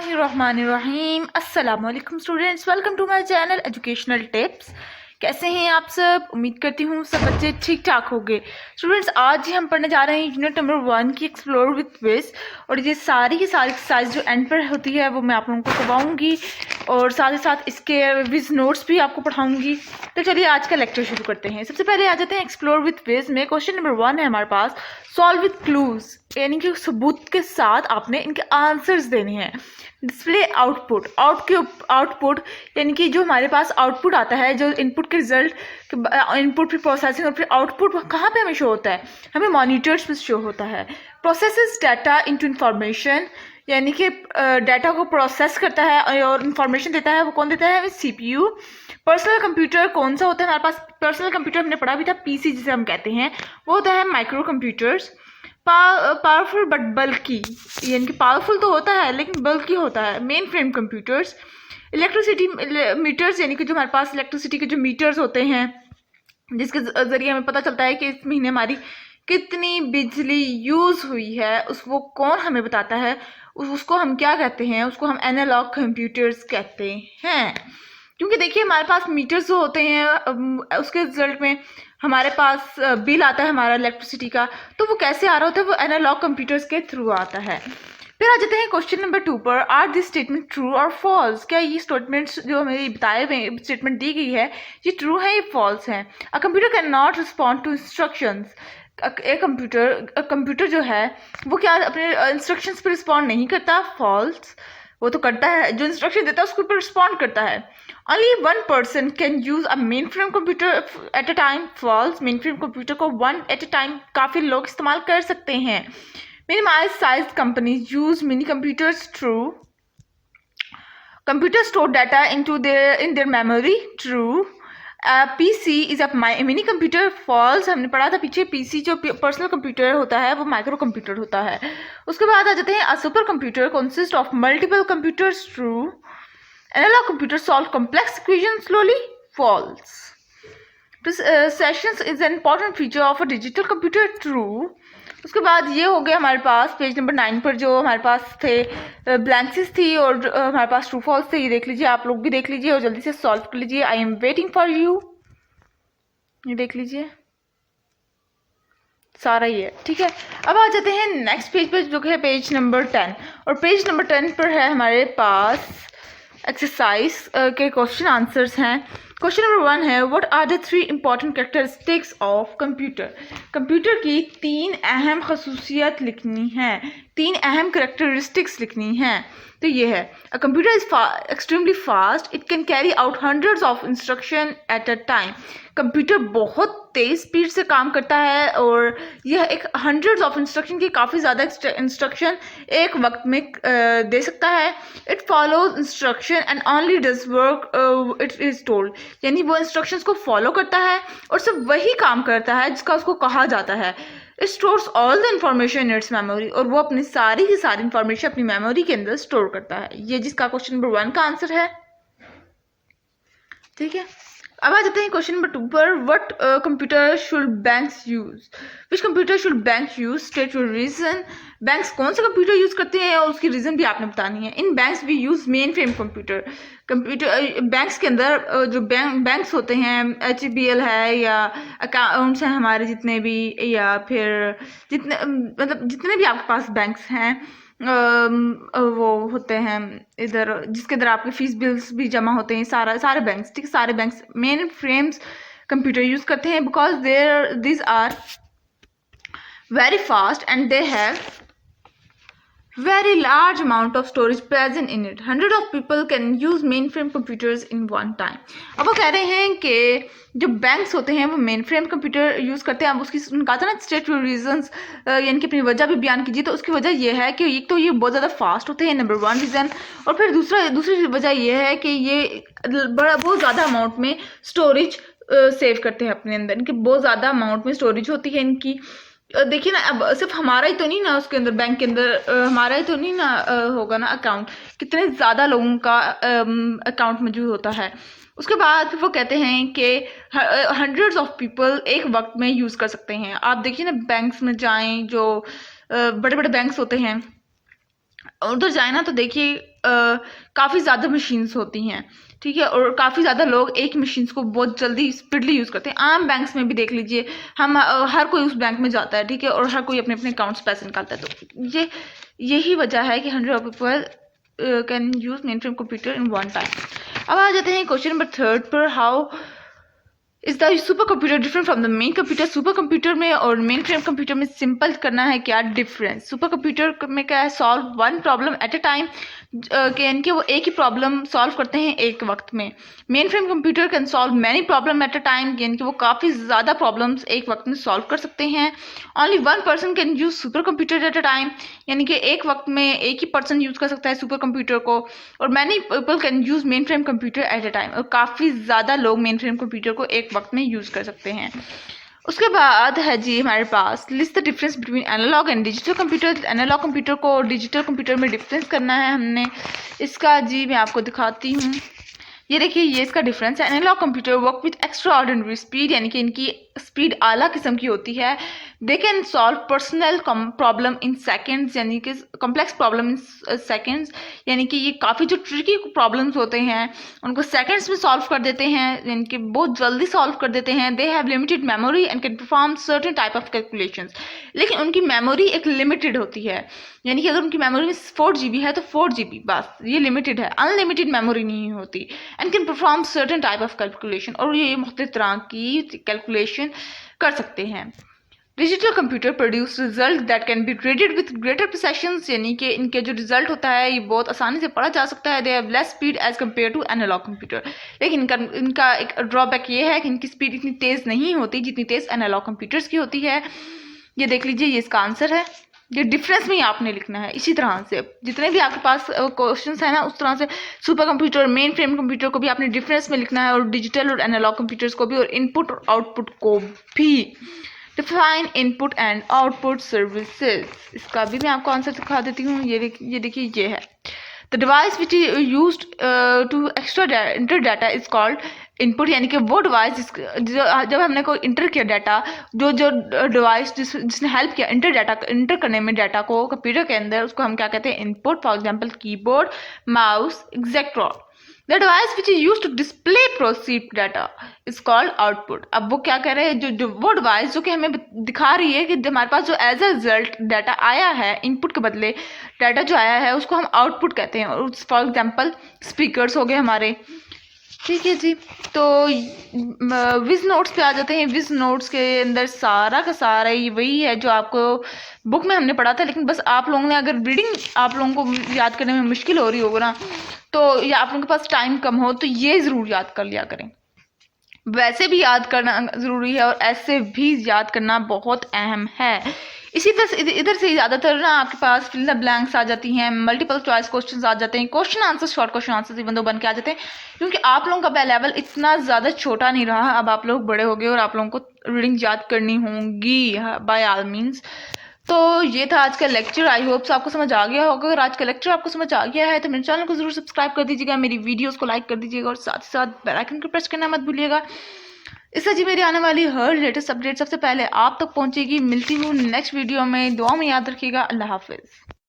बिस्मिल्लाहिर्रहमानिर्रहीम। अस्सलाम वालेकुम students, welcome to my channel educational tips. कैसे हैं आप सब? उम्मीद करती हूँ सब बच्चे ठीक ठाक होंगे। स्टूडेंट्स, आज ही हम पढ़ने जा रहे हैं यूनिट नंबर 1 की एक्सप्लोर विद क्विज। और ये सारी की सारी एक्सरसाइज जो एंड पर होती है वो मैं आप लोगों को करवाऊंगी और साथ ही साथ इसके विज नोट्स भी आपको पढ़ाऊंगी। तो चलिए आज का लेक्चर शुरू करते हैं। सबसे पहले आ जाते हैं एक्सप्लोर विद क्विज में। क्वेश्चन नंबर 1 है हमारे पास, सॉल्व विद क्लूज, यानी कि सबूत के साथ आपने इनके आंसर्स देने हैं। डिस्प्ले आउटपुट, आउटपुट यानी कि जो हमारे पास आउटपुट आता है, जो इनपुट के रिजल्ट, इनपुट फिर प्रोसेसिंग और फिर आउटपुट कहाँ पे हमें शो होता है? हमें मॉनिटर्स पे शो होता है। प्रोसेसेस डाटा इनटू इंफॉर्मेशन, यानी कि डाटा को प्रोसेस करता है और इंफॉर्मेशन देता है। वो कौन देता है? हमें सीपीयू। पर्सनल कंप्यूटर कौन सा होता है हमारे पास? पर्सनल कंप्यूटर हमने पढ़ा भी था, पीसी जिसे हम कहते हैं, वो होता है माइक्रो कंप्यूटर्स। पावरफुल बट बल्कि, यानी कि पावरफुल तो होता है लेकिन बल्कि होता है, main frame computers. Electricity meters, यानी कि जो हमारे पास इलेक्ट्रिसिटी के जो मीटर्स होते हैं जिसके जरिए हमें पता चलता है कि इस महीने हमारी कितनी बिजली यूज़ हुई है, वो कौन हमें बताता है? उसको हम क्या कहते हैं? उसको हम एनालॉग कंप्यूटर्स कहते हैं। क्योंकि देखिए हमारे पास मीटर्स जो होते हैं उसके रिजल्ट में हमारे पास बिल आता है हमारा इलेक्ट्रिसिटी का, तो वो कैसे आ रहा होता है? वो एनालॉग कंप्यूटर्स के थ्रू आता है। फिर आ जाते हैं क्वेश्चन नंबर 2 पर। आर दिस स्टेटमेंट ट्रू और फॉल्स? क्या ये स्टेटमेंट्स जो हमें बताए हुए स्टेटमेंट दी गई है ये ट्रू है, ये फॉल्स है? A computer can not respond to instructions. Computer जो है वो क्या अपने इंस्ट्रक्शंस पर रिस्पॉन्ड नहीं करता? फॉल्स। वो तो करता है, जो इंस्ट्रक्शन देता है उसके ऊपर रिस्पॉन्ड करता है। Only one person can use a mainframe computer at a time. False. mainframe computer को one at a time काफ़ी लोग इस्तेमाल कर सकते हैं। Minimized sized companies use mini computers. True. Computers store data in their memory. True. PC is a mini computer. False. हमने पढ़ा था पीछे, PC जो पर्सनल कंप्यूटर होता है वो माइक्रो कंप्यूटर होता है। उसके बाद आ जाते हैं, a super computer consists of multiple computers. True. Analog computers solve complex equations slowly. False. Sessions is an important feature of a digital computer. True. उसके बाद ये हो गया हमारे पास पेज नंबर 9 पर जो हमारे पास थे ब्लैंक्सेस थी और हमारे पास ट्रू फॉल्स थे। ये देख लीजिए, आप लोग भी देख लीजिए और जल्दी से सॉल्व कर लीजिए। I am waiting for you. ये देख लीजिए, सारा ही है, ठीक है। अब आ जाते हैं नेक्स्ट पेज पर जो है पेज नंबर 10। और पेज नंबर 10 पर है हमारे पास एक्सरसाइज के क्वेश्चन आंसर्स हैं। क्वेश्चन नंबर 1 है, what are the 3 important characteristics of computer? Computer की 3 अहम खसूसियत लिखनी है, 3 अहम कैरेक्टरिस्टिक्स लिखनी है। तो ये है, a computer is extremely fast, it can carry out hundreds of instruction at a time. Computer बहुत तेज़ स्पीड से काम करता है और यह एक हंड्रेड्स ऑफ इंस्ट्रक्शन की काफ़ी ज़्यादा इंस्ट्रक्शन एक वक्त में दे सकता है। It follows instruction and only does work it is told, यानी वो इंस्ट्रक्शंस को फॉलो करता है और सिर्फ वही काम करता है जिसका उसको कहा जाता है। It stores all the information in its memory, और वो अपनी सारी की सारी इंफॉर्मेशन अपनी मेमोरी के अंदर स्टोर करता है। ये जिसका क्वेश्चन नंबर 1 का आंसर है, ठीक है। अब आ जाते हैं क्वेश्चन नंबर 2 पर। What computer should banks use? Which computer should bank use? State your reason. Banks कौन सा कंप्यूटर यूज करते हैं और उसकी रीजन भी आपने बतानी है। In banks we use mainframe computer. Computer banks के अंदर जो बैंक्स होते हैं, HBL है या अकाउंट्स हैं हमारे जितने भी, या फिर जितने मतलब जितने भी आपके पास बैंक्स हैं वो होते हैं इधर, जिसके अंदर आपके फीस बिल्स भी जमा होते हैं, सारे बैंक्स, ठीक है, सारे banks main frames computer use करते हैं because this are very fast and they have very large amount of storage present in it. Hundred of people can use mainframe computers in one time. अब वो कह रहे हैं कि जो banks होते हैं वो मेन फ्रेम कंप्यूटर यूज़ करते हैं। अब उसकी कहा था ना स्टेट रीजंस, यानी कि अपनी वजह भी बयान कीजिए। तो उसकी वजह ये है कि एक तो ये बहुत ज़्यादा फास्ट होते हैं, नंबर 1 रीज़न, और फिर दूसरी वजह ये है कि ये बहुत ज़्यादा अमाउंट में स्टोरेज सेव करते हैं अपने अंदर। इनके बहुत ज़्यादा अमाउंट में स्टोरेज होती है इनकी। देखिए ना, अब सिर्फ हमारा ही तो नहीं ना उसके अंदर, बैंक के अंदर हमारा ही तो नहीं ना होगा ना अकाउंट, कितने ज़्यादा लोगों का अकाउंट मौजूद होता है। उसके बाद वो कहते हैं कि हंड्रेड्स ऑफ पीपल एक वक्त में यूज़ कर सकते हैं। आप देखिए ना, बैंक्स में जाएं, जो बड़े बड़े बैंक्स होते हैं उधर जाए ना तो देखिए काफ़ी ज़्यादा मशीन्स होती हैं, ठीक है, और काफ़ी ज़्यादा लोग एक मशीन्स को बहुत जल्दी स्पीडली यूज़ करते हैं। आम बैंक्स में भी देख लीजिए, हम हर कोई उस बैंक में जाता है, ठीक है, और हर कोई अपने अपने अकाउंट्स पैसे निकालता है। तो यही वजह है कि 100 people can use mainframe computer in one time. अब आ जाते हैं क्वेश्चन नंबर 3 पर, how is the super computer different from the main computer. Super computer में और मेन फ्रेम कंप्यूटर में सिंपल करना है क्या डिफरेंस। सुपर कंप्यूटर में क्या है, solve one problem at a time, यानी कि वो एक ही प्रॉब्लम सॉल्व करते हैं एक वक्त में। Main frame computer can solve many problem at a time, यानी कि वो काफ़ी ज़्यादा प्रॉब्लम्स एक वक्त में सॉल्व कर सकते हैं। Only one person can use super computer at a time, यानी कि एक वक्त में एक ही पर्सन यूज कर सकता है सुपर कंप्यूटर को। और many people can use mainframe computer at a time, और काफ़ी ज़्यादा लोग मेन फ्रेम कंप्यूटर को एक वक्त में यूज कर सकते हैं। उसके बाद है जी हमारे पास list the difference between analog and digital computer. Analog computer को डिजिटल कंप्यूटर में डिफरेंस करना है हमने। इसका जी मैं आपको दिखाती हूँ, ये देखिए, ये इसका डिफरेंस है। Analog computer work with extra ordinary speed, यानी कि इनकी स्पीड आला किस्म की होती है। They can solve personal problem in seconds, यानी कि कॉम्प्लेक्स प्रॉब्लम इन सेकेंड्स, यानी कि ये काफ़ी जो ट्रिकी प्रॉब्लम्स होते हैं उनको सेकेंड्स में सॉल्व कर देते हैं, यानी कि बहुत जल्दी सॉल्व कर देते हैं। They have limited memory and can perform certain type of calculations, लेकिन उनकी मेमोरी एक लिमिटेड होती है, यानी कि अगर उनकी मेमोरी में 4 GB है तो 4 GB बस, ये लिमिटेड है, अनलिमिटेड मेमोरी नहीं होती। And can perform certain type of calculation, और ये मुख्तलिफ तरह की कैलकुलेशन कर सकते हैं। Digital computer produce result that can be readed with greater precision, यानी कि इनके जो रिजल्ट होता है ये बहुत आसानी से पढ़ा जा सकता है। They have less speed as compare to analog computer, लेकिन इनका एक ड्रॉबैक ये है कि इनकी स्पीड इतनी तेज़ नहीं होती जितनी तेज़ एनालॉग कंप्यूटर्स की होती है। ये देख लीजिए, ये इसका आंसर है। ये डिफरेंस में ही आपने लिखना है। इसी तरह से जितने भी आपके पास क्वेश्चंस है ना, उस तरह से super computer main frame computer को भी आपने डिफरेंस में लिखना है, और डिजिटल और एनालॉग कंप्यूटर्स को भी, और इनपुट और आउटपुट को भी। Define input and output services, इसका भी मैं आपको आंसर दिखा देती हूँ। ये देखिए, ये है the device which is used to extra enter data is called input, यानी कि वो डिवाइस जब हमने कोई इंटर किया डाटा, जो डिवाइस जिसने हेल्प किया इंटर करने में डाटा को कंप्यूटर के अंदर, उसको हम क्या कहते हैं, input. For example keyboard, mouse, etcetera. The device which is use to display proceed data is called output. अब वो क्या कह रहे हैं, जो वो डिवाइस जो कि हमें दिखा रही है कि हमारे पास जो एज अ रिजल्ट डाटा आया है, इनपुट के बदले डाटा जो आया है, उसको हम आउटपुट कहते हैं। और फॉर एग्जांपल स्पीकर्स हो गए हमारे, ठीक है जी। तो विज नोट्स पे आ जाते हैं। विज नोट्स के अंदर सारा का सारा ही वही है जो आपको बुक में हमने पढ़ा था, लेकिन बस आप लोगों ने अगर रीडिंग आप लोगों को याद करने में मुश्किल हो रही होगी ना, तो या आप लोगों के पास टाइम कम हो, तो ये ज़रूर याद कर लिया करें। वैसे भी याद करना ज़रूरी है और ऐसे भी याद करना बहुत अहम है। इसी तरह से इधर से ज़्यादातर ना आपके पास फिल द ब्लैंक्स आ जाती हैं, मल्टीपल चॉइस क्वेश्चंस आ जाते हैं, question answer, short question answer even though बन के आ जाते हैं, क्योंकि आप लोगों का लेवल इतना ज़्यादा छोटा नहीं रहा। अब आप लोग बड़े हो गए और आप लोगों को रीडिंग याद करनी होंगी बाय ऑल मीन्स। तो ये था आज का लेक्चर। आई होप आपको समझ आ गया होगा। अगर आज का लेक्चर आपको समझ आ गया है तो मेरे चैनल को जरूर सब्सक्राइब कर दीजिएगा, मेरी वीडियोस को लाइक कर दीजिएगा, और साथ ही साथ बेल आइकन को प्रेस करना मत भूलिएगा। इससे जी मेरी आने वाली हर लेटेस्ट अपडेट सबसे पहले आप तक पहुंचेगी। मिलती हूँ नेक्स्ट वीडियो में। दुआ में याद रखिएगा। अल्लाह हाफिज़।